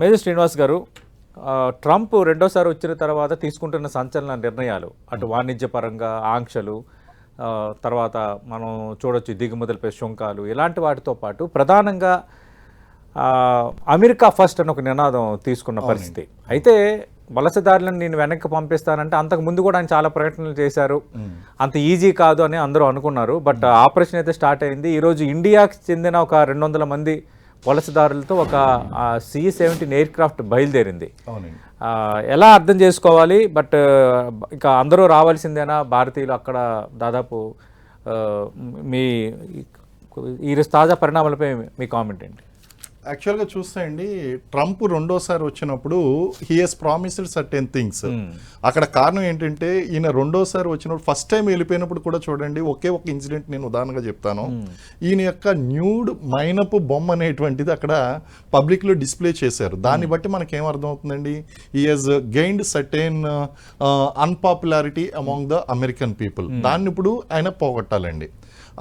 Major Srinivas గారు, Trump రెండోసారి వచ్చిన తర్వాత తీసుకుంటున్న సంచలన నిర్ణయాలు, అటు వాణిజ్యపరంగా ఆంక్షలు, తర్వాత మనం చూడొచ్చు దిగుమతులపై సుంకాలు, ఇలాంటి వాటితో పాటు ప్రధానంగా అమెరికా ఫస్ట్ అని ఒక నినాదం తీసుకున్న పరిస్థితి. అయితే వలసదారులను నేను వెనక్కి పంపిస్తానంటే అంతకు ముందు కూడా ఆయన చాలా ప్రకటనలు చేశారు. అంత ఈజీ కాదు అని అందరూ అనుకున్నారు. బట్ ఆపరేషన్ అయితే స్టార్ట్ అయింది. ఈరోజు ఇండియాకి చెందిన ఒక 200 మంది వలసదారులతో ఒక C-17 ఎయిర్ క్రాఫ్ట్ బయలుదేరింది. ఎలా అర్థం చేసుకోవాలి? బట్ ఇక అందరూ రావాల్సిందేనా భారతీయులు అక్కడ? దాదాపు మీ ఈ తాజా పరిణామాలపై మీ కామెంట్ ఏంటి? యాక్చువల్గా చూస్తే అండి, ట్రంప్ రెండోసారి వచ్చినప్పుడు he has promised certain things. అక్కడ కారణం ఏంటంటే ఈయన రెండోసారి వచ్చినప్పుడు ఫస్ట్ టైం వెళ్ళిపోయినప్పుడు కూడా చూడండి, ఒకే ఒక ఇన్సిడెంట్ నేను ఉదాహరణగా చెప్తాను. ఈయన యొక్క న్యూడ్ మైనపు బొమ్మ అనేటువంటిది అక్కడ పబ్లిక్లో డిస్ప్లే చేశారు. దాన్ని బట్టి మనకి ఏం అర్థం అవుతుందండి, he has gained certain unpopularity among the American people. దాన్ని ఇప్పుడు ఆయన పోగొట్టాలండి.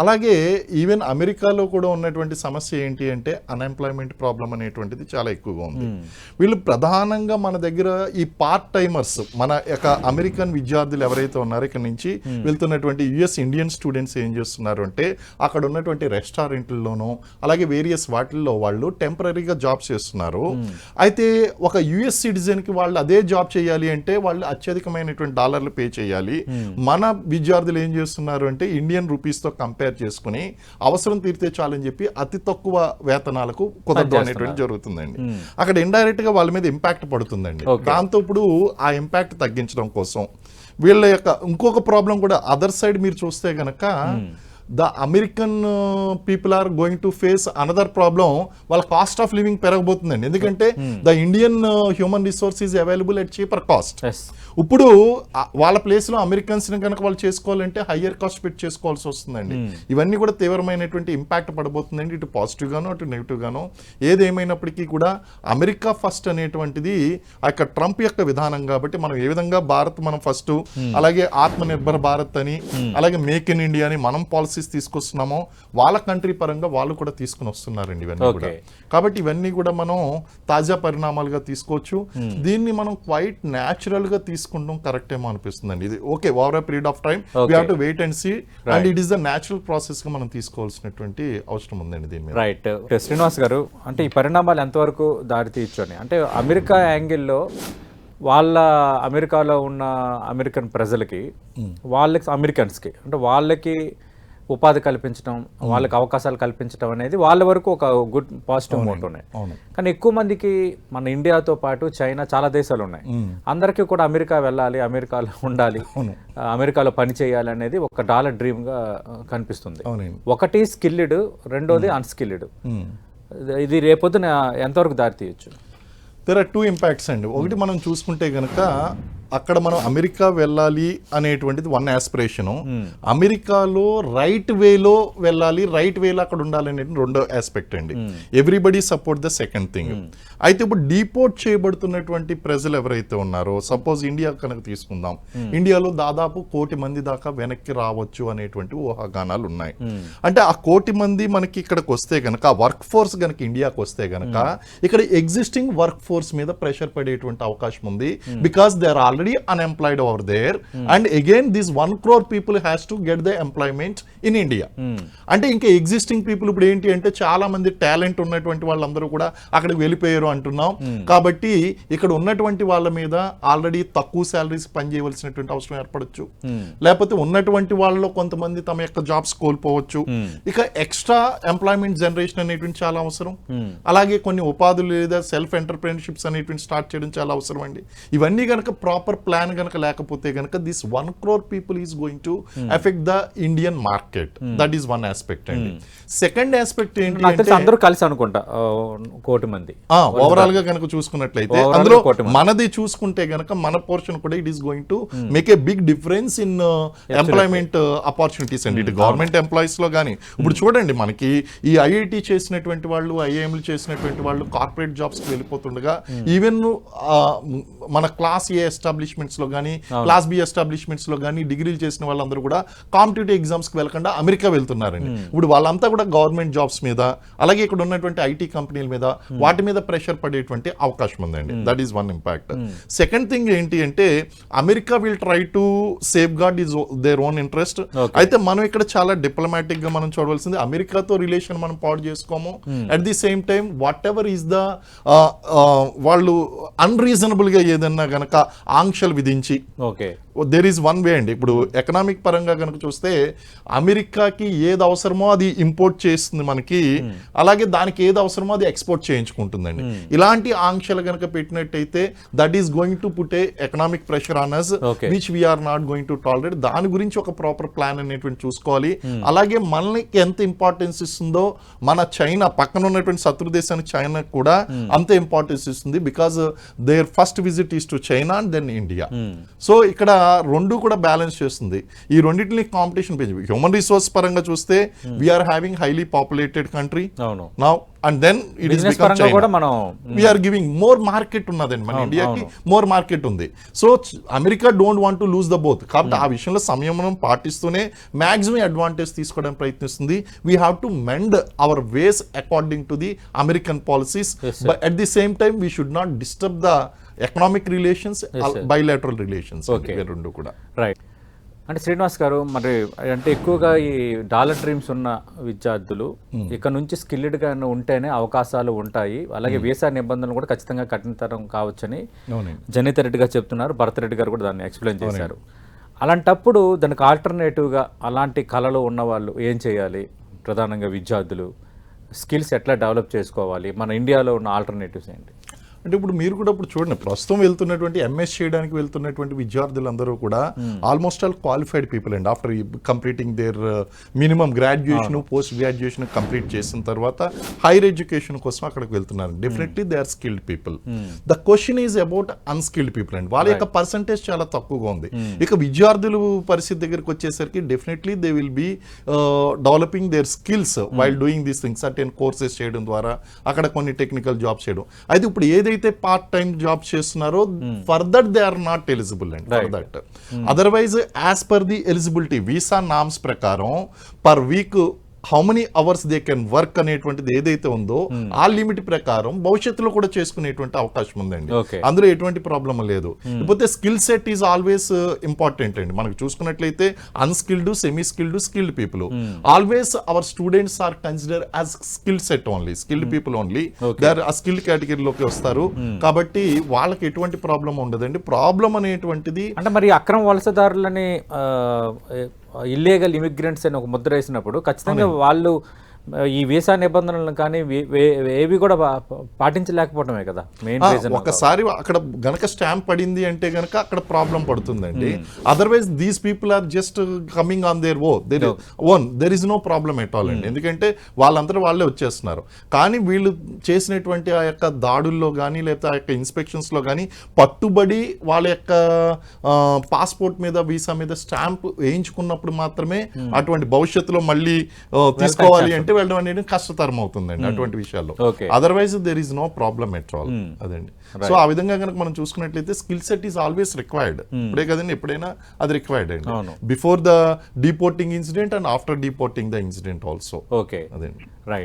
అలాగే ఈవెన్ అమెరికాలో కూడా ఉన్నటువంటి సమస్య ఏంటి అంటే అన్ఎంప్లాయ్మెంట్ ప్రాబ్లం అనేటువంటిది చాలా ఎక్కువగా ఉంది. వీళ్ళు ప్రధానంగా మన దగ్గర ఈ పార్ట్ టైమర్స్, మన యొక్క అమెరికన్ విద్యార్థులు ఎవరైతే ఉన్నారో ఇక్కడ నుంచి వెళ్తున్నటువంటి US ఇండియన్ స్టూడెంట్స్ ఏం చేస్తున్నారు అంటే అక్కడ ఉన్నటువంటి రెస్టారెంట్లలోనూ అలాగే వేరియస్ వాటిల్లో వాళ్ళు టెంపరీగా జాబ్స్ చేస్తున్నారు. అయితే ఒక US సిటిజన్కి వాళ్ళు అదే జాబ్ చేయాలి అంటే వాళ్ళు అత్యధికమైనటువంటి డాలర్లు పే చేయాలి. మన విద్యార్థులు ఏం చేస్తున్నారు అంటే ఇండియన్ రూపీస్తో కంపేర్ చేసుకుని అవసరం తీరితే చాలని చెప్పి అతి తక్కువ వేతనాలకు కుదరదు అనేటువంటి జరుగుతుందండి. అక్కడ ఇండైరెక్ట్ గా వాళ్ళ మీద ఇంపాక్ట్ పడుతుందండి. దాంతో ఇప్పుడు ఆ ఇంపాక్ట్ తగ్గించడం కోసం వీళ్ళ యొక్క ఇంకొక ప్రాబ్లం కూడా అదర్ సైడ్ మీరు చూస్తే గనక the American people are going to face another problem. వాళ్ళ కాస్ట్ ఆఫ్ లివింగ్ పెరగబోతుందండి. ఎందుకంటే the Indian human resource is available at cheaper cost. ఇప్పుడు వాళ్ళ ప్లేస్లో అమెరికన్స్ని కనుక వాళ్ళు చేసుకోవాలంటే హయ్యర్ కాస్ట్ పెట్టి చేసుకోవాల్సి వస్తుందండి. ఇవన్నీ కూడా తీవ్రమైనటువంటి ఇంపాక్ట్ పడబోతుందండి, ఇటు పాజిటివ్ గాను అటు నెగిటివ్ గాను. ఏదేమైనప్పటికీ కూడా అమెరికా ఫస్ట్ అనేటువంటిది ఆ యొక్క ట్రంప్ యొక్క విధానం కాబట్టి మనం ఏ విధంగా భారత్ మనం ఫస్ట్, అలాగే ఆత్మ నిర్భర్ భారత్ అని, అలాగే మేక్ ఇన్ ఇండియా అని మనం పాలసీస్ తీసుకొస్తున్నామో వాళ్ళ కంట్రీ పరంగా వాళ్ళు కూడా తీసుకుని వస్తున్నారండి ఇవన్నీ కూడా. కాబట్టి ఇవన్నీ కూడా మనం తాజా పరిణామాలుగా తీసుకోవచ్చు. దీన్ని మనం క్వైట్ న్యాచురల్ గా తీసుకుంటాం కరెక్ట్ ఏమో అనిపిస్తుందండి. ఇది okay, over a period of time we have to wait and see, and it is the natural process గా మనం తీసుకోవాల్సినటువంటి అవసరం ఉందండి దీని మీద. రైట్. శ్రీనివాస్ గారు, అంటే ఈ పరిణామాలు ఎంతవరకు దారి తీయొచ్చని, అంటే అమెరికా యాంగిల్లో వాళ్ళ అమెరికాలో ఉన్న అమెరికన్ ప్రజలకి, వాళ్ళకి అమెరికన్స్కి అంటే వాళ్ళకి ఉపాధి కల్పించడం, వాళ్ళకి అవకాశాలు కల్పించడం అనేది వాళ్ళ వరకు ఒక గుడ్ పాజిటివ్ మోట్ ఉన్నాయి. కానీ ఎక్కువ మందికి మన ఇండియాతో పాటు చైనా చాలా దేశాలు ఉన్నాయి. అందరికీ కూడా అమెరికా వెళ్ళాలి, అమెరికాలో ఉండాలి, అమెరికాలో పని చేయాలి అనేది ఒక డాలర్ డ్రీమ్ గా కనిపిస్తుంది. ఒకటి స్కిల్డ్, రెండోది అన్స్కిల్డ్. ఇది రేపొద్దున ఎంతవరకు దారి తీయొచ్చు? దేర్ ఆర్ 2 ఇంపాక్ట్స్ అండి. ఒకటి మనం చూసుకుంటే గనక అక్కడ మనం అమెరికా వెళ్ళాలి అనేటువంటిది వన్ ఆస్పిరేషను. అమెరికాలో రైట్ వేలో వెళ్ళాలి, రైట్ వేలో అక్కడ ఉండాలి అనేది రెండో ఆస్పెక్ట్ అండి. Everybody support the second thing. అయితే ఇప్పుడు డిపోర్ట్ చేయబడుతున్నటువంటి ప్రజలు ఎవరైతే ఉన్నారో, సపోజ్ ఇండియా కనుక తీసుకుందాం, ఇండియాలో దాదాపు 1 కోటి మంది దాకా వెనక్కి రావచ్చు అనేటువంటి ఊహాగానాలు ఉన్నాయి. అంటే ఆ 1 కోటి మంది మనకి ఇక్కడికి వస్తే గనక, ఆ వర్క్ ఫోర్స్ గనక ఇండియాకి వస్తే గనక ఇక్కడ ఎగ్జిస్టింగ్ వర్క్ ఫోర్స్ మీద ప్రెషర్ పడేటువంటి అవకాశం ఉంది. Because they are already unemployed over there, and again this 1 crore people has to get the employment in India. అంటే ఇంకా ఎగ్జిస్టింగ్ పీపుల్ ఇప్పుడు ఏంటి అంటే చాలా మంది టాలెంట్ ఉన్నటువంటి వాళ్ళందరూ కూడా అక్కడికి వెళ్ళిపోయారు అంటున్నాం. కాబట్టి ఇక్కడ ఉన్నటువంటి వాళ్ళ మీద ఆల్రెడీ తక్కువ శాలరీస్ పనిచేయవలసినటువంటి అవసరం ఏర్పడచ్చు, లేకపోతే ఉన్నటువంటి వాళ్ళలో కొంతమంది తమ యొక్క జాబ్స్ కోల్పోవచ్చు. ఇక ఎక్స్ట్రా ఎంప్లాయ్మెంట్ జనరేషన్ అనేటువంటి చాలా అవసరం. అలాగే కొన్ని ఉపాధులు లేదా సెల్ఫ్ ఎంటర్ప్రెన్యూర్షిప్స్ అనేటువంటి స్టార్ట్ చేయడం చాలా అవసరం అండి. ఇవన్నీ కనుక ప్రాపర్ ప్లాన్ గనక లేకపోతే గనక this 1 crore people is going to affect the Indian market. That is one aspect అండి. సెకండ్ ఆస్పెక్ట్ ఏంటి అంటే అందరూ కలిసి అనుకుంటా 1 కోటి మంది ఓవరాల్ గా కనుక చూసుకున్నట్లయితే అందులో మనది చూసుకుంటే గనక మన పోర్షన్ కూడా it is going to make a big difference in employment opportunities అండి. ఇటు గవర్నమెంట్ ఎంప్లాయీస్ లో కానీ ఇప్పుడు చూడండి, మనకి ఈ IIT చేసినటువంటి వాళ్ళు, IIMలు చేసినటువంటి వాళ్ళు కార్పొరేట్ జాబ్స్ కి వెళ్ళిపోతుండగా ఈవెన్ మన క్లాస్ ఏ ఎస్టాబ్లిష్ ఎస్టాబ్లిష్మెంట్స్ లో కానీ క్లాస్ బి ఎస్టాబ్లిష్మెంట్స్ లో కానీ డిగ్రీలు చేసిన వాళ్ళందరూ కూడా కాంపిటేటివ్ ఎగ్జామ్స్ కి వెళ్ళకుండా అమెరికా వెళ్తున్నారండి. ఇప్పుడు వాళ్ళంతా కూడా గవర్నమెంట్ జాబ్స్ మీద అలాగే ఇక్కడ ఉన్నటువంటి ఐటీ కంపెనీల మీద వాటి మీద ప్రెషర్ పడేటువంటి అవకాశం ఉందండి. That is one impact. Second thing ఏంటి అంటే America will try to safeguard is their own interest. అయితే మనం ఇక్కడ చాలా డిప్లొమాటిక్ గా మనం చూడవలసింది అమెరికాతో రిలేషన్ మనం పాడు చేసుకోము. At the same time whatever is the వాళ్ళు అన్రీజనబుల్ గా ఏదన్నా గనక ఆంక్షలు విధించి దేర్ ఈస్ వన్ వే అండి. ఇప్పుడు ఎకనామిక్ పరంగా కనుక చూస్తే అమెరికాకి ఏది అవసరమో అది ఇంపోర్ట్ చేస్తుంది మనకి, అలాగే దానికి ఏది అవసరమో అది ఎక్స్పోర్ట్ చేయించుకుంటుందండి. ఇలాంటి ఆంక్షలు కనుక పెట్టినట్టయితే that is going to put a economic pressure on us which we are not going to tolerate. దాని గురించి ఒక ప్రాపర్ ప్లాన్ అనేటువంటి చూసుకోవాలి. అలాగే మనకి ఎంత ఇంపార్టెన్స్ ఇస్తుందో మన చైనా పక్కన ఉన్నటువంటి శత్రు దేశానికి చైనా కూడా అంతే ఇంపార్టెన్స్ ఇస్తుంది. Because their first visit is to China and then India. So ఇక్కడ రెండు కూడా బ్యాలెన్స్ చేస్తుంది. ఈ రెండింటిని కాంపిటీషన్ పెంచి హ్యూమన్ రిసోర్స్ పరంగా చూస్తే we are having highly populated country now and then it is become China. We are giving more market ఉన్నదండి మన ఇండియాకి, మోర్ మార్కెట్ ఉంది. So America don't want to lose the both. కాబట్టి ఆ విషయంలో సంయమనం పాటిస్తూనే మాక్సిమం అడ్వాంటేజ్ తీసుకోవడానికి ప్రయత్నిస్తుంది. We have to mend our ways according to the American policies, but at the same time we should not disturb the economic relations, bilateral relations రెండు కూడా. Right. అంటే శ్రీనివాస్ గారు, మరి అంటే ఎక్కువగా ఈ డాలర్ డ్రీమ్స్ ఉన్న విద్యార్థులు ఇక్కడ నుంచి స్కిల్డ్గా ఉంటేనే అవకాశాలు ఉంటాయి, అలాగే వీసా నిబంధనలు కూడా ఖచ్చితంగా కఠినతరం కావచ్చని జనిత రెడ్డి గారు చెప్తున్నారు. భరత్ రెడ్డి గారు కూడా దాన్ని ఎక్స్ప్లెయిన్ చేశారు. అలాంటప్పుడు దానికి ఆల్టర్నేటివ్గా అలాంటి కళలు ఉన్నవాళ్ళు ఏం చేయాలి? ప్రధానంగా విద్యార్థులు స్కిల్స్ ఎట్లా డెవలప్ చేసుకోవాలి? మన ఇండియాలో ఉన్న ఆల్టర్నేటివ్స్ ఏంటి? అంటే ఇప్పుడు మీరు కూడా ఇప్పుడు చూడండి, ప్రస్తుతం వెళ్తున్నటువంటి ఎంఎస్ చేయడానికి వెళ్తున్నటువంటి విద్యార్థులందరూ కూడా ఆల్మోస్ట్ ఆల్ క్వాలిఫైడ్ పీపుల్ అండి. After completing their minimum graduation, post graduation complete చేసిన తర్వాత హైయర్ ఎడ్యుకేషన్ కోసం అక్కడికి వెళ్తున్నారు. Definitely they are skilled people. The question is about unskilled people అండి. వాళ్ళ యొక్క పర్సంటేజ్ చాలా తక్కువగా ఉంది. ఇక విద్యార్థులు పరిస్థితి దగ్గరికి వచ్చేసరికి definitely they will be developing their skills while doing these things. Certain courses చేయడం ద్వారా అక్కడ కొన్ని టెక్నికల్ జాబ్స్ చేయడం. అయితే ఇప్పుడు ఏదైతే పార్ట్ టైం జాబ్ చేస్తున్నారో for that they are not eligible and for that. Otherwise as per the eligibility visa norms ప్రకారం per week how many hours they can work అనేటువంటిది ఏదైతే ఉందో ఆ లిమిట్ ప్రకారం భవిష్యత్తులో కూడా చేసుకునేటువంటి అవకాశం ఉందండి. అందులో ఎటువంటి ప్రాబ్లం లేదు. లేకపోతే skill set is always important అండి. మనకు చూసుకున్నట్లయితే unskilled, semi skilled, skilled people always our students are consider as skill set only, skilled people only. They are ఆ స్కిల్డ్ కేటగిరీలోకి వస్తారు. కాబట్టి వాళ్ళకి ఎటువంటి ప్రాబ్లం ఉండదండి. ప్రాబ్లం అనేటువంటిది అంటే మరి అక్రమ వలసదారులని ఇల్లీగల్ ఇమిగ్రెంట్స్ అని ఒక ముద్ర వేసినప్పుడు ఖచ్చితంగా వాళ్ళు ఈ వీసా నిబంధనలను కానీ ఏవి కూడా పాటించలేకపోవడమే కదా మెయిన్ రీజన్. ఒకసారి అక్కడ గనక స్టాంప్ పడింది అంటే గనక అక్కడ ప్రాబ్లం పడుతుందండి. Otherwise these people are just coming on their own, there is no problem at all అండి. ఎందుకంటే వాళ్ళందరూ వాళ్ళే వచ్చేస్తున్నారు. కానీ వీళ్ళు చేసినటువంటి ఆ యొక్క దాడుల్లో కానీ లేకపోతే ఆ యొక్క ఇన్స్పెక్షన్స్ లో కానీ పట్టుబడి వాళ్ళ యొక్క పాస్పోర్ట్ మీద, వీసా మీద స్టాంప్ వేయించుకున్నప్పుడు మాత్రమే అటువంటి భవిష్యత్తులో మళ్ళీ తీసుకోవాలి అంటే వెళ్ళడం అనేది కష్టతరం అవుతుందండి అటువంటి విషయాల్లో. Otherwise there is no problem at all. అదండి. సో ఆ విధంగా కనుక మనం చూసుకున్నట్లయితే skill set is always required. ఇప్పుడే కదండి, ఎప్పుడైనా అది రిక్వైర్డ్ అండి. Before the deporting incident and after deporting the incident also. అదండి. రైట్.